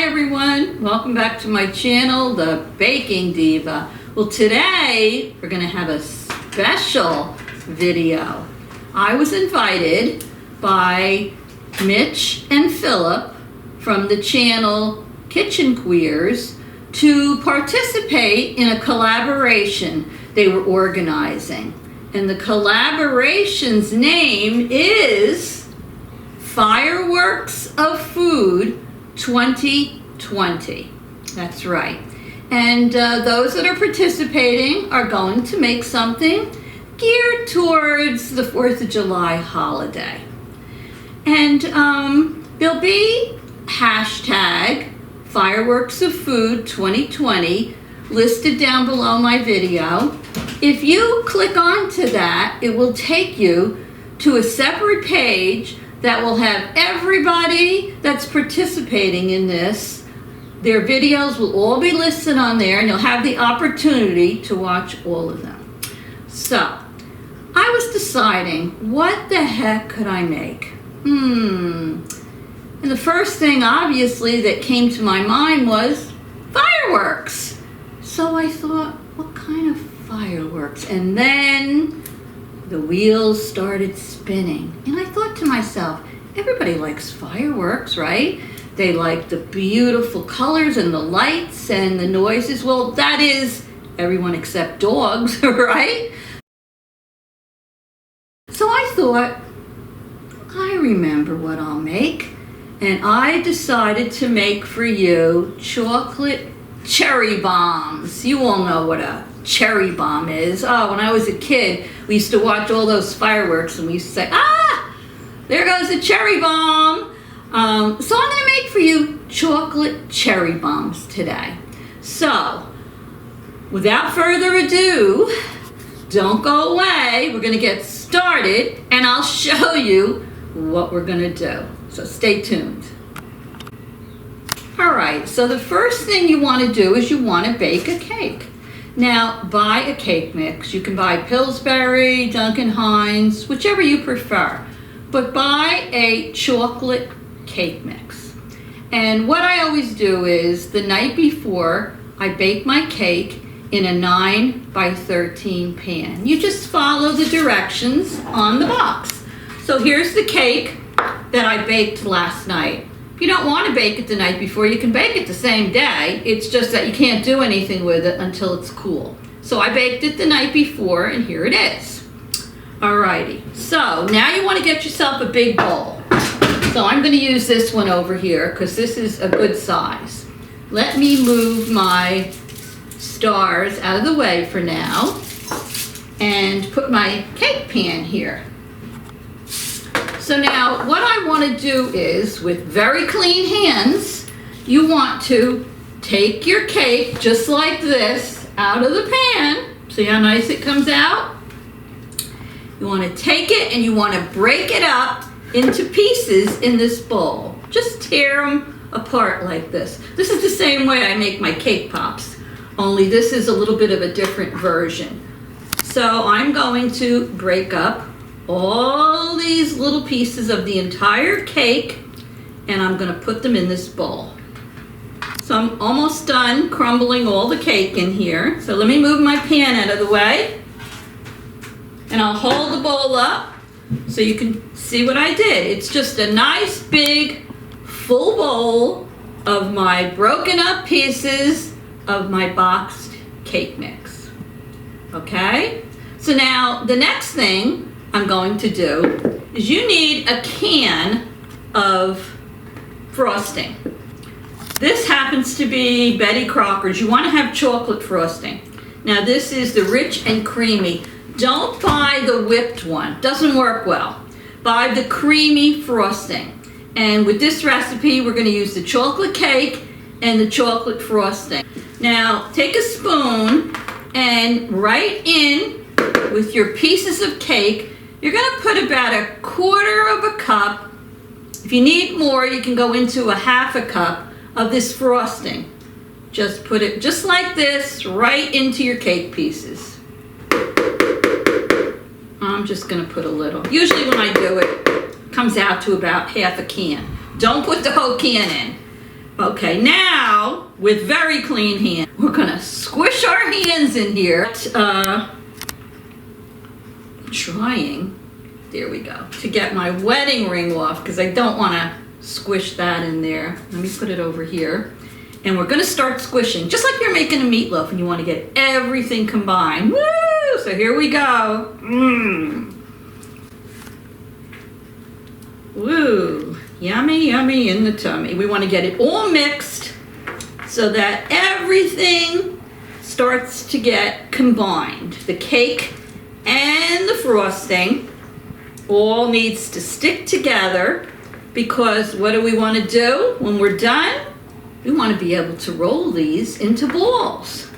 Hi everyone, welcome back to my channel, the Baking Diva. Well, today we're gonna have a special video. I was invited by Mitch and Philip from the channel Kitchen Queers to participate in a collaboration they were organizing. And the collaboration's name is Fireworks of Food 2020. That's right. And those that are participating are going to make something geared towards the 4th of July holiday. And there'll be hashtag Fireworks of Food 2020 listed down below my video. If you click onto that, it will take you to a separate page that will have everybody that's participating in this. Their videos will all be listed on there, and you'll have the opportunity to watch all of them. So, I was deciding, what the heck could I make? And the first thing, obviously, that came to my mind was fireworks. So I thought, what kind of fireworks? And then the wheels started spinning. And I thought to myself, everybody likes fireworks, right? They like the beautiful colors and the lights and the noises. Well, that is everyone except dogs, right? So I thought, I remember what I'll make. And I decided to make for you chocolate cherry bombs. You all know what a cherry bomb is. Oh, when I was a kid, we used to watch all those fireworks and we used to say, ah, there goes a cherry bomb. So I'm gonna make for you chocolate cherry bombs today. So, without further ado, don't go away. We're gonna get started and I'll show you what we're gonna do. So stay tuned. All right, so the first thing you wanna do is you wanna bake a cake. Now, buy a cake mix. You can buy Pillsbury, Duncan Hines, whichever you prefer. But buy a chocolate cake mix. And what I always do is the night before, I bake my cake in a 9x13 pan. You just follow the directions on the box. So here's the cake that I baked last night. If you don't want to bake it the night before, you can bake it the same day. It's just that you can't do anything with it until it's cool. So I baked it the night before, and here it is. Alrighty, so now you want to get yourself a big bowl. So I'm going to use this one over here because this is a good size. Let me move my stars out of the way for now and put my cake pan here. So now what I want to do is, with very clean hands, you want to take your cake just like this out of the pan. See how nice it comes out? You want to take it and you want to break it up into pieces in this bowl. Just tear them apart like this. This is the same way I make my cake pops, only this is a little bit of a different version. So I'm going to break up all these little pieces of the entire cake, and I'm going to put them in this bowl. So I'm almost done crumbling all the cake in here. So let me move my pan out of the way, and I'll hold the bowl up so you can see what I did. It's just a nice big full bowl of my broken up pieces of my boxed cake mix. Okay? So now the next thing I'm going to do is you need a can of frosting. This happens to be Betty Crocker's. You want to have chocolate frosting. Now this is the rich and creamy. Don't buy the whipped one. Doesn't work well. Buy the creamy frosting. And with this recipe, we're going to use the chocolate cake and the chocolate frosting. Now take a spoon and right in with your pieces of cake, you're going to put about 1/4 of a cup. If you need more, you can go into a 1/2 cup of this frosting. Just put it just like this right into your cake pieces. I'm just going to put a little. Usually when I do it, it comes out to about 1/2 can. Don't put the whole can in. Okay, now with very clean hands, we're gonna squish our hands in here. Trying, there we go, to get my wedding ring off because I don't want to squish that in there. Let me put it over here. And we're gonna start squishing, just like you're making a meatloaf and you want to get everything combined. Woo! So here we go. Woo! Yummy, yummy in the tummy. We want to get it all mixed so that everything starts to get combined. The cake and the frosting all needs to stick together because what do we want to do when we're done? We want to be able to roll these into balls.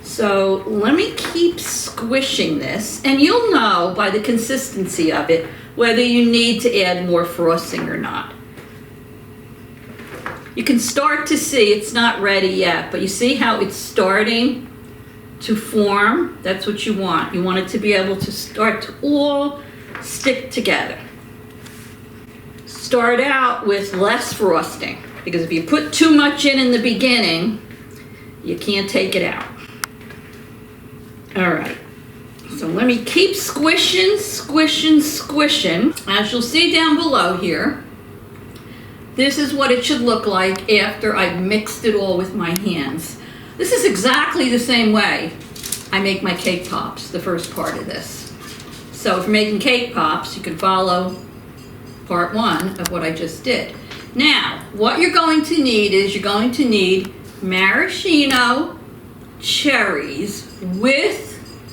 So let me keep squishing this and you'll know by the consistency of it whether you need to add more frosting or not. You can start to see it's not ready yet, but you see how it's starting to form? That's what you want. You want it to be able to start to all stick together. Start out with less frosting because if you put too much in the beginning, you can't take it out. All right. So let me keep squishing, squishing, squishing. As you'll see down below here, this is what it should look like after I've mixed it all with my hands. This is exactly the same way I make my cake pops, the first part of this. So if you're making cake pops, you can follow part 1 of what I just did. Now, what you're going to need is you're going to need maraschino cherries with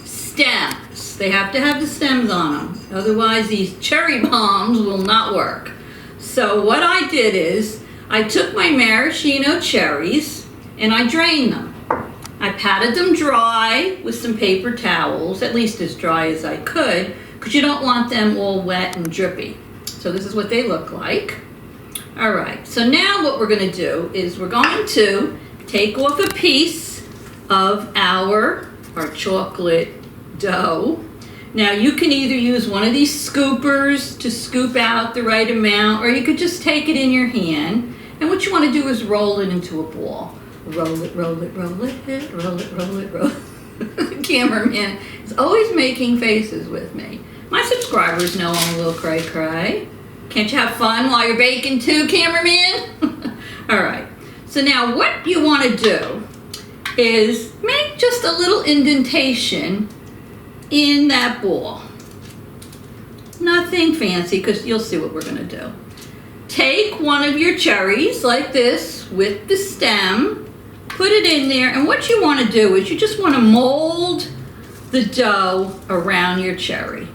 stems. They have to have the stems on them. Otherwise, these cherry bombs will not work. So what I did is I took my maraschino cherries and I drained them. I patted them dry with some paper towels, at least as dry as I could, because you don't want them all wet and drippy. So this is what they look like. All right, so now what we're going to do is we're going to take off a piece of our chocolate dough. Now you can either use one of these scoopers to scoop out the right amount, or you could just take it in your hand. And what you want to do is roll it into a ball. Roll it, roll it, roll it, roll it, roll it, roll it. The cameraman is always making faces with me. My subscribers know I'm a little cray-cray. Can't you have fun while you're baking too, cameraman? All right. So now what you want to do is make just a little indentation in that ball. Nothing fancy, because you'll see what we're going to do. Take one of your cherries like this with the stem, put it in there, and what you want to do is you just want to mold the dough around your cherry.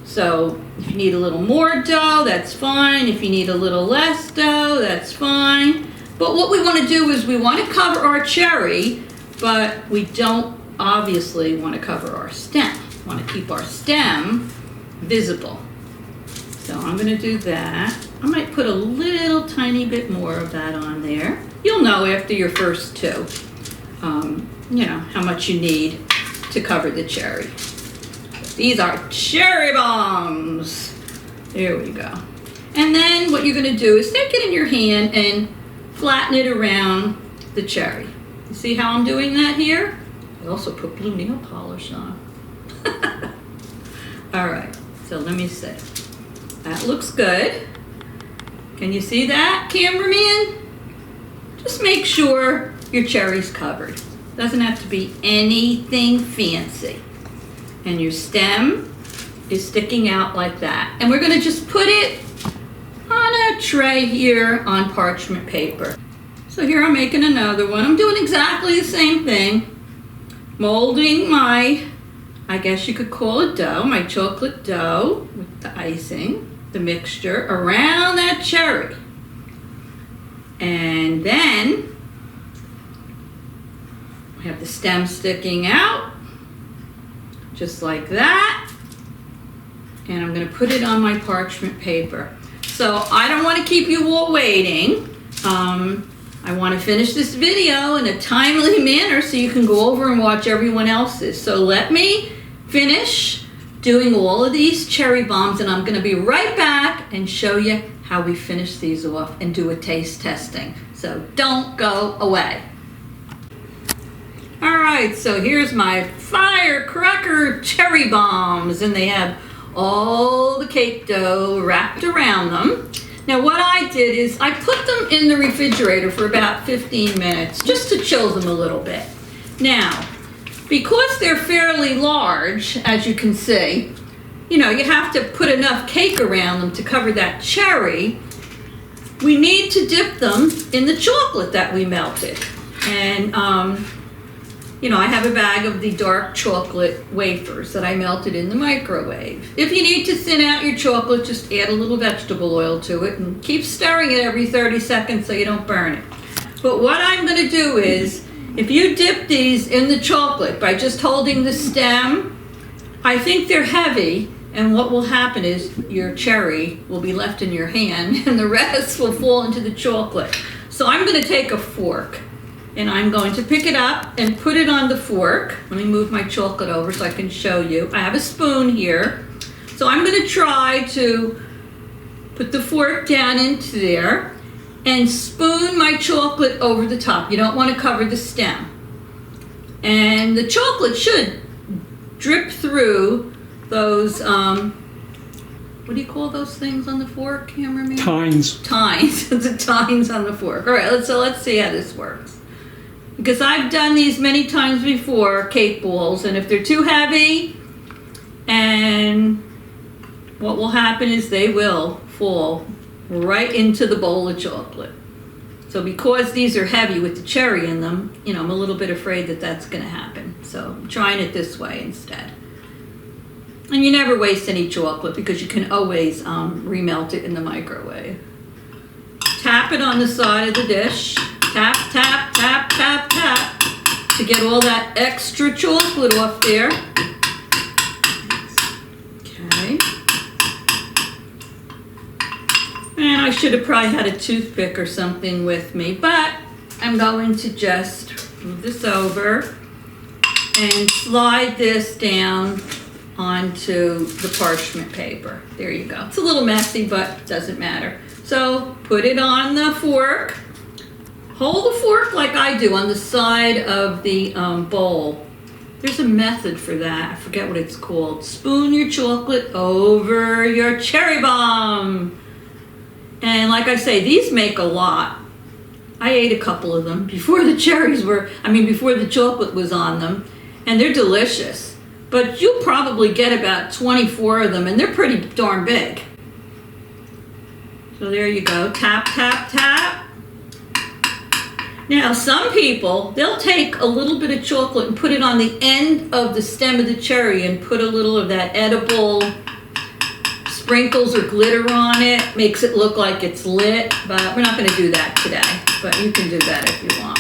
So if you need a little more dough, that's fine. If you need a little less dough, that's fine. But what we want to do is we want to cover our cherry, but we don't obviously want to cover our stem. We want to keep our stem visible. So I'm going to do that. I might put a little tiny bit more of that on there. You'll know after your first two, you know, how much you need to cover the cherry. These are cherry bombs. There we go. And then what you're going to do is take it in your hand and flatten it around the cherry. You see how I'm doing that here? I also put blue nail polish on. All right, so let me see. That looks good. Can you see that, cameraman? Just make sure your cherry's covered. Doesn't have to be anything fancy. And your stem is sticking out like that. And we're gonna just put it on a tray here on parchment paper. So here I'm making another one. I'm doing exactly the same thing. Molding my, I guess you could call it dough, my chocolate dough with the icing, the mixture around that cherry. And then we have the stem sticking out, just like that. And I'm gonna put it on my parchment paper. So I don't wanna keep you all waiting. I wanna finish this video in a timely manner so you can go over and watch everyone else's. So let me finish doing all of these cherry bombs, and I'm going to be right back and show you how we finish these off and do a taste testing. So don't go away. All right, so here's my firecracker cherry bombs, and they have all the cake dough wrapped around them. Now what I did is I put them in the refrigerator for about 15 minutes just to chill them a little bit. Now, because they're fairly large, as you can see, you know, you have to put enough cake around them to cover that cherry. We need to dip them in the chocolate that we melted. And, you know, I have a bag of the dark chocolate wafers that I melted in the microwave. If you need to thin out your chocolate, just add a little vegetable oil to it and keep stirring it every 30 seconds so you don't burn it. But what I'm going to do is, if you dip these in the chocolate by just holding the stem, I think they're heavy, and what will happen is your cherry will be left in your hand and the rest will fall into the chocolate. So I'm going to take a fork and I'm going to pick it up and put it on the fork. Let me move my chocolate over so I can show you. I have a spoon here. So I'm going to try to put the fork down into there and spoon my chocolate over the top. You don't want to cover the stem. And the chocolate should drip through those, what do you call those things on the fork, cameraman? Tines. Tines. The tines on the fork. All right, let's see how this works. Because I've done these many times before, cake balls, and if they're too heavy, and what will happen is they will fall right into the bowl of chocolate. So because these are heavy with the cherry in them, you know, I'm a little bit afraid that that's going to happen. So I'm trying it this way instead. And you never waste any chocolate because you can always remelt it in the microwave. Tap it on the side of the dish. Tap, tap, tap, tap, tap to get all that extra chocolate off there. Okay. And I should have probably had a toothpick or something with me, but I'm going to just move this over and slide this down onto the parchment paper. There you go. It's a little messy, but doesn't matter. So put it on the fork. Hold the fork like I do on the side of the bowl. There's a method for that. I forget what it's called. Spoon your chocolate over your cherry bomb. And like I say, these make a lot. I ate a couple of them before the cherries were, before the chocolate was on them. And they're delicious. But you'll probably get about 24 of them, and they're pretty darn big. So there you go. Tap, tap, tap. Now, some people, they'll take a little bit of chocolate and put it on the end of the stem of the cherry and put a little of that edible sprinkles or glitter on it. Makes it look like it's lit, but we're not going to do that today. But you can do that if you want.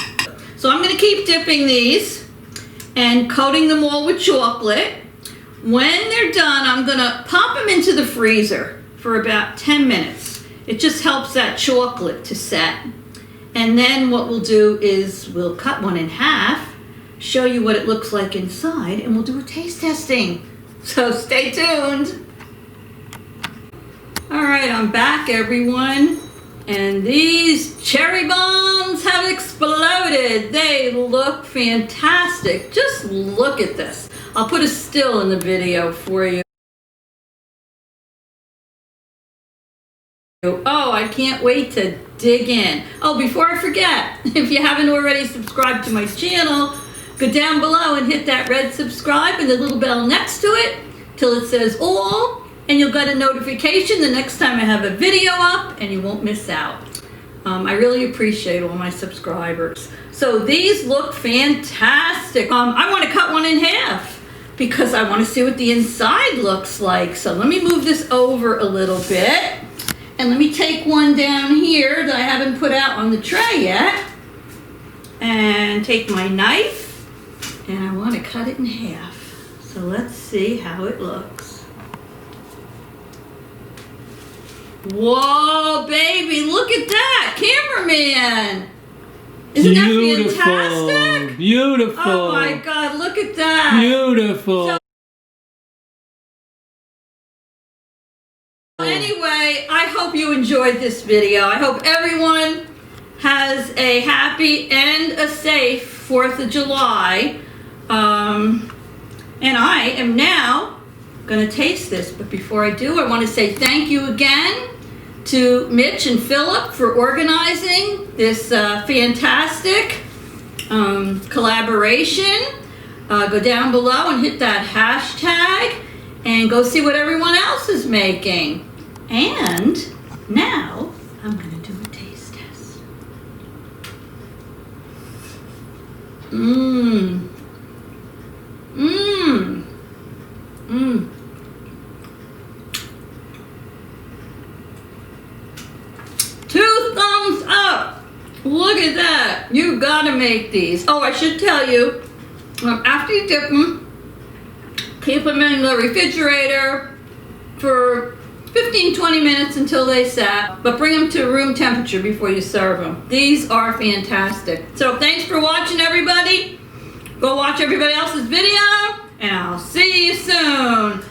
So I'm going to keep dipping these and coating them all with chocolate. When they're done, I'm going to pop them into the freezer for about 10 minutes. It just helps that chocolate to set. And then what we'll do is we'll cut one in half, show you what it looks like inside, and we'll do a taste testing. So stay tuned. All right, I'm back, everyone. And these cherry bombs have exploded. They look fantastic. Just look at this. I'll put a still in the video for you. Oh, I can't wait to dig in. Oh, before I forget, if you haven't already subscribed to my channel, go down below and hit that red subscribe and the little bell next to it till it says all, and you'll get a notification the next time I have a video up and you won't miss out. I really appreciate all my subscribers. So these look fantastic. I want to cut one in half because I want to see what the inside looks like. So let me move this over a little bit. And let me take one down here that I haven't put out on the tray yet. And take my knife. And I want to cut it in half. So let's see how it looks. Whoa, baby, look at that, cameraman. Isn't that fantastic? Beautiful. Oh my God, look at that. Beautiful. So you enjoyed this video. I hope everyone has a happy and a safe 4th of July. And I am now going to taste this. But before I do, I want to say thank you again to Mitch and Philip for organizing this fantastic collaboration. Go down below and hit that hashtag and go see what everyone else is making. And now I'm going to do a taste test. Mmm. Mmm. Mmm. 2 thumbs up. Look at that. You gotta make these. Oh, I should tell you, after you dip them, keep them in the refrigerator for 15-20 minutes until they set, but bring them to room temperature before you serve them. These are fantastic. So thanks for watching, everybody. Go watch everybody else's video, and I'll see you soon.